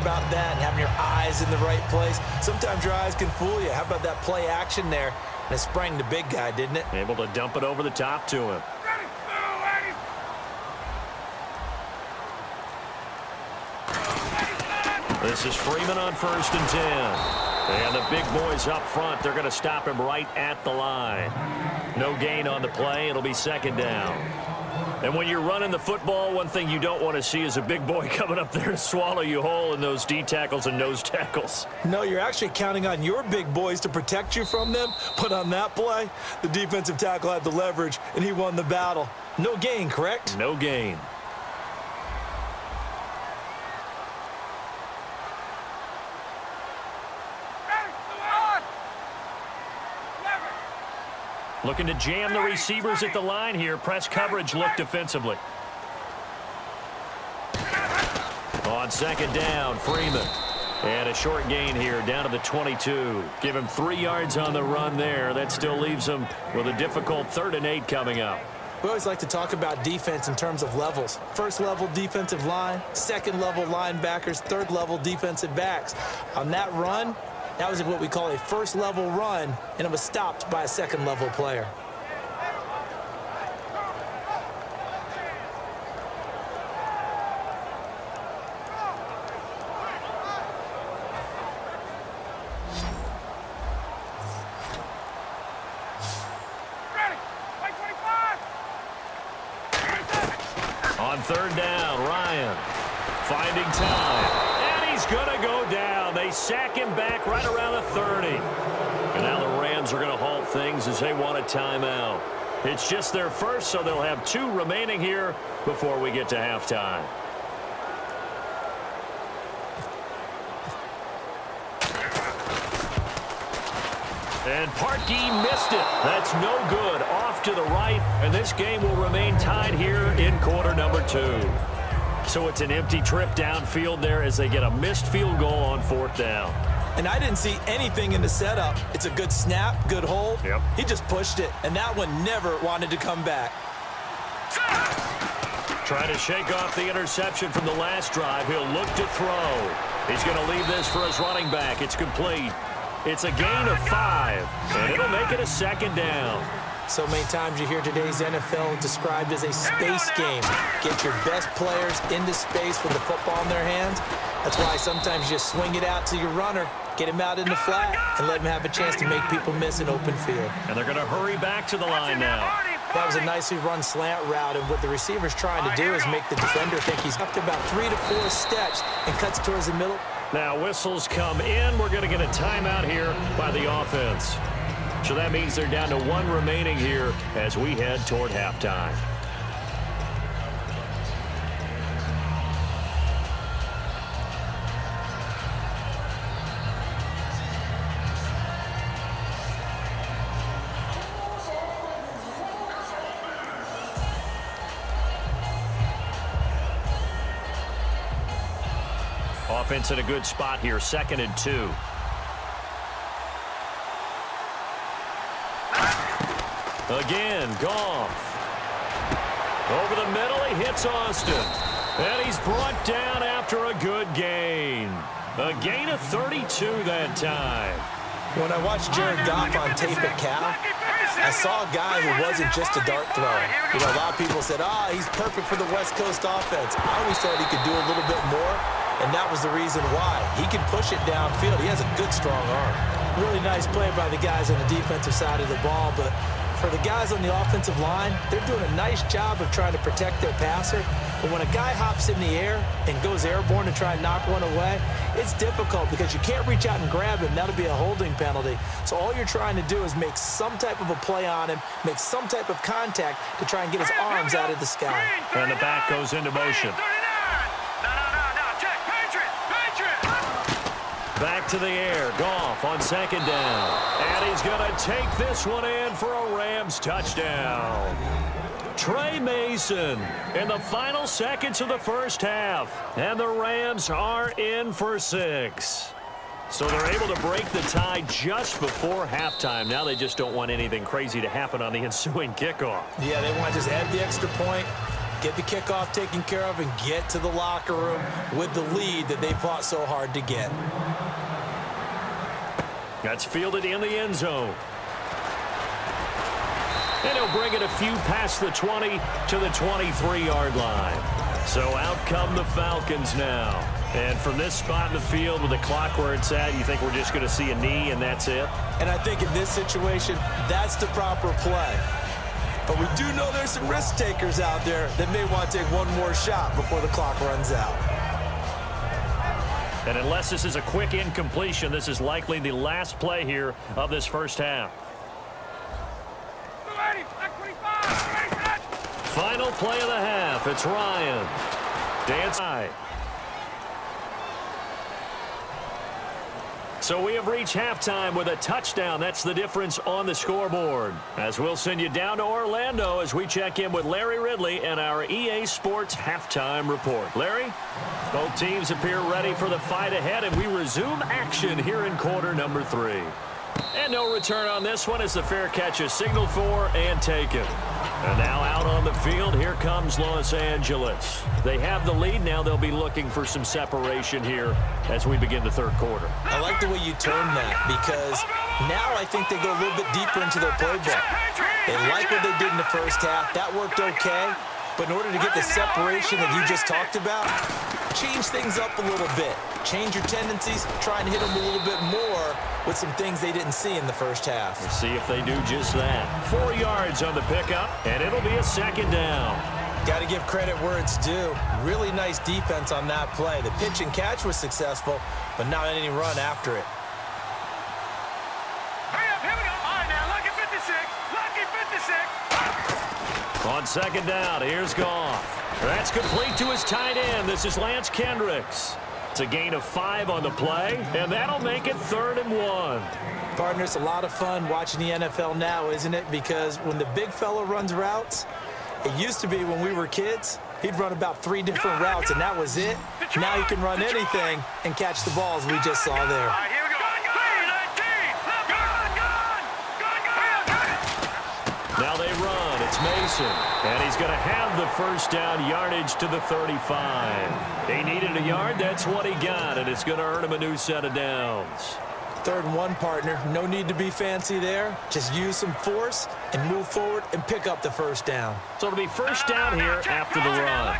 about that and having your eyes in the right place. Sometimes your eyes can fool you. How about that play action there? And it sprang the big guy, didn't it? Able to dump it over the top to him. This is Freeman on 1st and 10. And the big boys up front, they're going to stop him right at the line. No gain on the play. It'll be 2nd down. And when you're running the football, one thing you don't want to see is a big boy coming up there to swallow you whole in those D tackles and nose tackles. No, you're actually counting on your big boys to protect you from them. But on that play, the defensive tackle had the leverage, and he won the battle. No gain, correct? No gain. Looking to jam the receivers at the line here. Press coverage look defensively. On 2nd down, Freeman. And a short gain here down to the 22. Give him 3 yards on the run there. That still leaves him with a difficult 3rd and 8 coming up. We always like to talk about defense in terms of levels. 1st level defensive line, 2nd level linebackers, 3rd level defensive backs. On that run, that was what we call a 1st level run, and it was stopped by a 2nd level player. On 3rd down, Ryan finding time. And he's going to go down. They sack him back right around the 30. And now the Rams are going to halt things as they want a timeout. It's just their first, so they'll have 2 remaining here before we get to halftime. And Parkey missed it. That's no good. Off to the right, and this game will remain tied here in quarter number 2. So it's an empty trip downfield there as they get a missed field goal on 4th down. And I didn't see anything in the setup. It's a good snap, good hold. Yep. He just pushed it, and that one never wanted to come back. Trying to shake off the interception from the last drive. He'll look to throw. He's going to leave this for his running back. It's complete. It's a gain of 5, and it'll make it a 2nd down. So many times you hear today's NFL described as a space game. Get your best players into space with the football in their hands. That's why sometimes you just swing it out to your runner, get him out in the flat, and let him have a chance to make people miss an open field. And they're going to hurry back to the line now. That was a nicely run slant route, and what the receiver's trying to do is make the defender think he's up to about 3 to 4 steps and cuts towards the middle. Now whistles come in. We're going to get a timeout here by the offense. So that means they're down to 1 remaining here as we head toward halftime. Offense in a good spot here, 2nd and 2. Again, Goff. Over the middle, he hits Austin. And he's brought down after a good gain. A gain of 32 that time. When I watched Jared Goff on tape at Cal, I saw a guy who wasn't just a dart thrower. You know, a lot of people said, he's perfect for the West Coast offense. I always thought he could do a little bit more, and that was the reason why. He can push it downfield. He has a good, strong arm. Really nice play by the guys on the defensive side of the ball, but for the guys on the offensive line, they're doing a nice job of trying to protect their passer. But when a guy hops in the air and goes airborne to try and knock one away, it's difficult because you can't reach out and grab him. That'll be a holding penalty. So all you're trying to do is make some type of a play on him, make some type of contact to try and get his arms out of the sky. And the back goes into motion. Back to the air. Goff on 2nd down. And he's going to take this one in for a Rams touchdown. Trey Mason in the final seconds of the first half. And the Rams are in for 6. So they're able to break the tie just before halftime. Now they just don't want anything crazy to happen on the ensuing kickoff. Yeah, they want to just add the extra point, get the kickoff taken care of and get to the locker room with the lead that they fought so hard to get. That's fielded in the end zone. And he'll bring it a few past the 20 to the 23-yard line. So out come the Falcons now. And from this spot in the field with the clock where it's at, you think we're just going to see a knee and that's it? And I think in this situation, that's the proper play. But we do know there's some risk takers out there that may want to take one more shot before the clock runs out. And unless this is a quick incompletion, this is likely the last play here of this first half. Final play of the half. It's Ryan. Dance high. So we have reached halftime with a touchdown. That's the difference on the scoreboard. As we'll send you down to Orlando as we check in with Larry Ridley and our EA Sports halftime report. Larry, both teams appear ready for the fight ahead, and we resume action here in quarter number 3. And no return on this one as the fair catch is signaled for and taken. And now out on the field, here comes Los Angeles. They have the lead. Now they'll be looking for some separation here as we begin the third quarter. I like the way you term that because now I think they go a little bit deeper into their playbook. They like what they did in the first half. That worked okay. But in order to get the separation that you just talked about, change things up a little bit. Change your tendencies, try and hit them a little bit more with some things they didn't see in the first half. We'll see if they do just that. 4 yards on the pickup, and it'll be a second down. Got to give credit where it's due. Really nice defense on that play. The pitch and catch was successful, but not any run after it. Hurry up, here we go. All right, now, lucky 56. Lucky 56. On second down, here's Goff. That's complete to his tight end. This is Lance Kendricks. It's a gain of 5 on the play, and that'll make it 3rd and 1. Partner, it's a lot of fun watching the NFL now, isn't it? Because when the big fella runs routes, it used to be when we were kids, he'd run about 3 different routes, and that was it. Now he can run anything and catch the balls we just saw there. All right, here we go. 3-19. Now they run. It's Mason. And he's going to have the first down yardage to the 35. He needed a yard. That's what he got, and it's going to earn him a new set of downs. 3rd and 1, partner. No need to be fancy there. Just use some force and move forward and pick up the first down. So it'll be first down here after the run.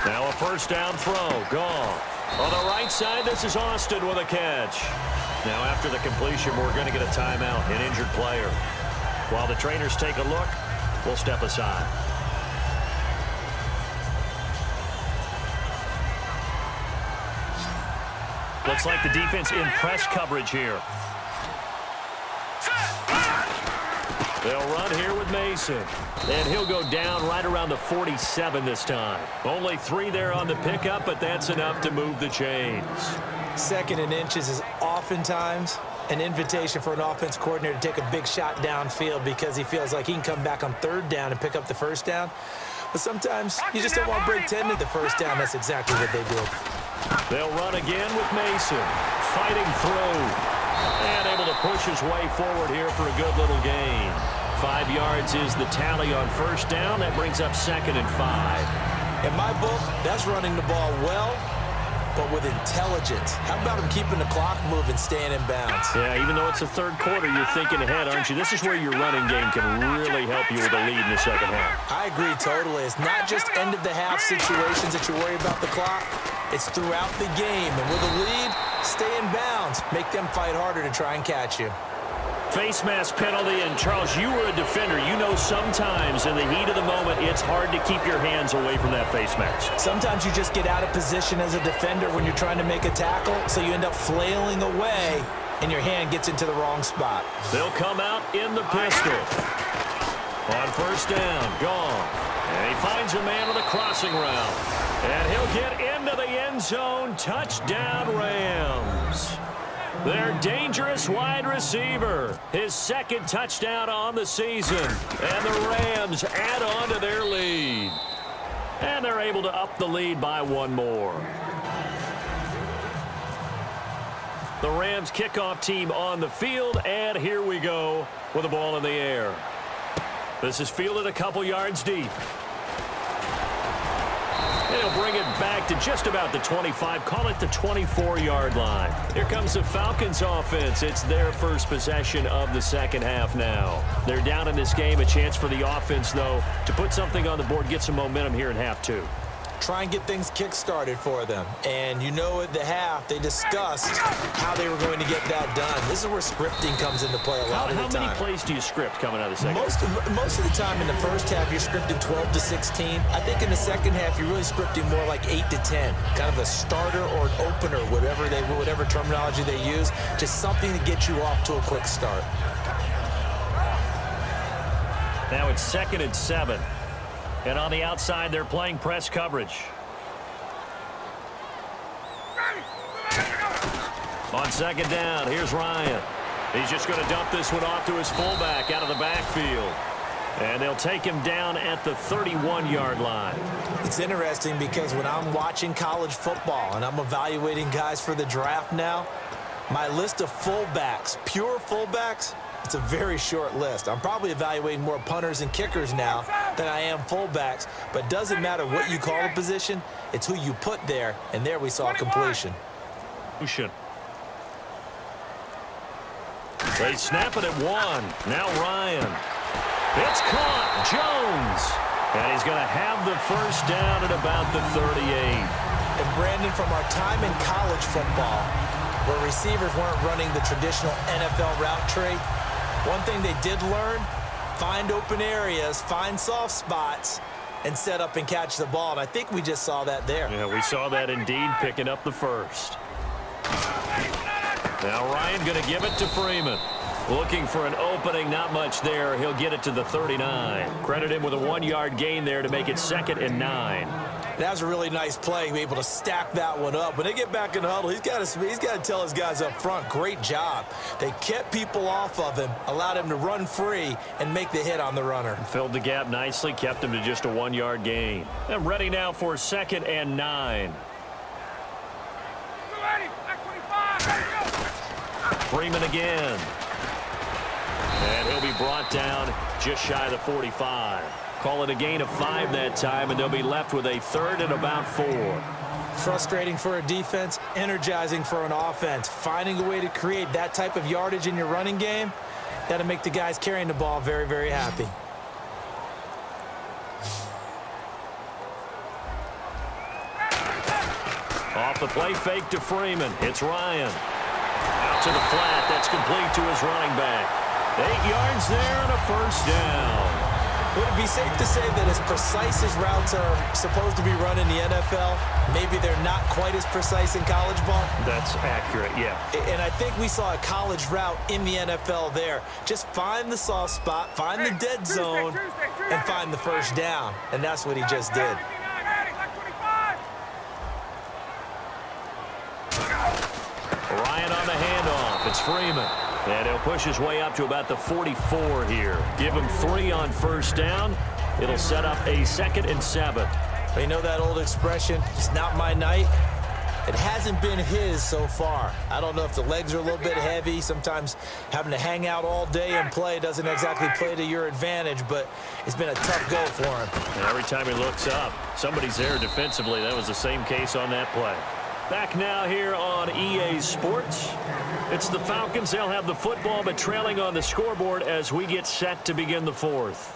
Now a first down throw. Gone. On the right side, this is Austin with a catch. Now after the completion, we're going to get a timeout, an injured player. While the trainers take a look, we'll step aside. Looks like the defense in press coverage here. They'll run here with Mason. And he'll go down right around the 47 this time. Only 3 there on the pickup, but that's enough to move the chains. 2nd and inches is oftentimes an invitation for an offense coordinator to take a big shot downfield because he feels like he can come back on 3rd down and pick up the first down. But sometimes you just don't want to break 10 at the first down. That's exactly what they do. They'll run again with Mason. Fighting through. And able to push his way forward here for a good little gain. 5 yards is the tally on first down. That brings up 2nd and 5. In my book, that's running the ball well, but with intelligence. How about him keeping the clock moving, staying in bounds? Yeah, even though it's the 3rd quarter, you're thinking ahead, aren't you? This is where your running game can really help you with a lead in the second half. I agree totally. It's not just end-of-the-half situations that you worry about the clock. It's throughout the game. And with a lead, stay in bounds. Make them fight harder to try and catch you. Face mask penalty, and Charles, you were a defender. You know sometimes in the heat of the moment, it's hard to keep your hands away from that face mask. Sometimes you just get out of position as a defender when you're trying to make a tackle, so you end up flailing away, and your hand gets into the wrong spot. They'll come out in the pistol. On first down, gone. And he finds a man on the crossing route. And he'll get into the end zone. Touchdown, Rams. Their dangerous wide receiver. His 2nd touchdown on the season. And the Rams add on to their lead. And they're able to up the lead by 1 more. The Rams kickoff team on the field. And here we go with the ball in the air. This is fielded a couple yards deep. They'll bring it back to just about the 25. Call it the 24-yard line. Here comes the Falcons offense. It's their first possession of the second half now. They're down in this game. A chance for the offense, though, to put something on the board, get some momentum here in half two. Try and get things kick-started for them. And you know at the half, they discussed how they were going to get that done. This is where scripting comes into play a lot of the time. How many plays do you script coming out of the second? Most of the time in the first half, you're scripting 12 to 16. I think in the second half, you're really scripting more like 8 to 10. Kind of a starter or an opener, whatever terminology they use. Just something to get you off to a quick start. Now it's 2nd and 7. And on the outside, they're playing press coverage. On 2nd down, here's Ryan. He's just going to dump this one off to his fullback out of the backfield. And they'll take him down at the 31-yard line. It's interesting because when I'm watching college football and I'm evaluating guys for the draft now, my list of fullbacks, pure fullbacks, it's a very short list. I'm probably evaluating more punters and kickers now than I am fullbacks, but it doesn't matter what you call a position, it's who you put there, and there we saw completion. They snap it at 1. Now Ryan. It's caught. Jones. And he's going to have the first down at about the 38. And Brandon, from our time in college football, where receivers weren't running the traditional NFL route tree, one thing they did learn, find open areas, find soft spots, and set up and catch the ball. And I think we just saw that there. Yeah, we saw that indeed, picking up the first. Now Ryan going to give it to Freeman. Looking for an opening, not much there. He'll get it to the 39. Credit him with a 1-yard gain there to make it 2nd and 9. That was a really nice play, be able to stack that one up. When they get back in the huddle, he's got to tell his guys up front, great job. They kept people off of him, allowed him to run free and make the hit on the runner. Filled the gap nicely, kept him to just a 1-yard gain. And ready now for 2nd and 9. Freeman again. And he'll be brought down just shy of the 45. Call it a gain of 5 that time, and they'll be left with a 3rd and about 4. Frustrating for a defense, energizing for an offense. Finding a way to create that type of yardage in your running game, that'll make the guys carrying the ball very, very happy. Off the play fake to Freeman. It's Ryan. Out to the flat. That's complete to his running back. 8 yards there and a first down. Would it be safe to say that as precise as routes are supposed to be run in the NFL, maybe they're not quite as precise in college ball? That's accurate, yeah. And I think we saw a college route in the NFL there. Just find the soft spot, find the dead zone, and find the first down. And that's what he just did. Ryan on the handoff. It's Freeman. And he'll push his way up to about the 44 here. Give him 3 on first down. It'll set up a 2nd and 7. You know that old expression, it's not my night? It hasn't been his so far. I don't know if the legs are a little bit heavy. Sometimes having to hang out all day and play doesn't exactly play to your advantage, but it's been a tough go for him. And every time he looks up, somebody's there defensively. That was the same case on that play. Back now here on EA Sports. It's the Falcons. They'll have the football, but trailing on the scoreboard as we get set to begin the 4th.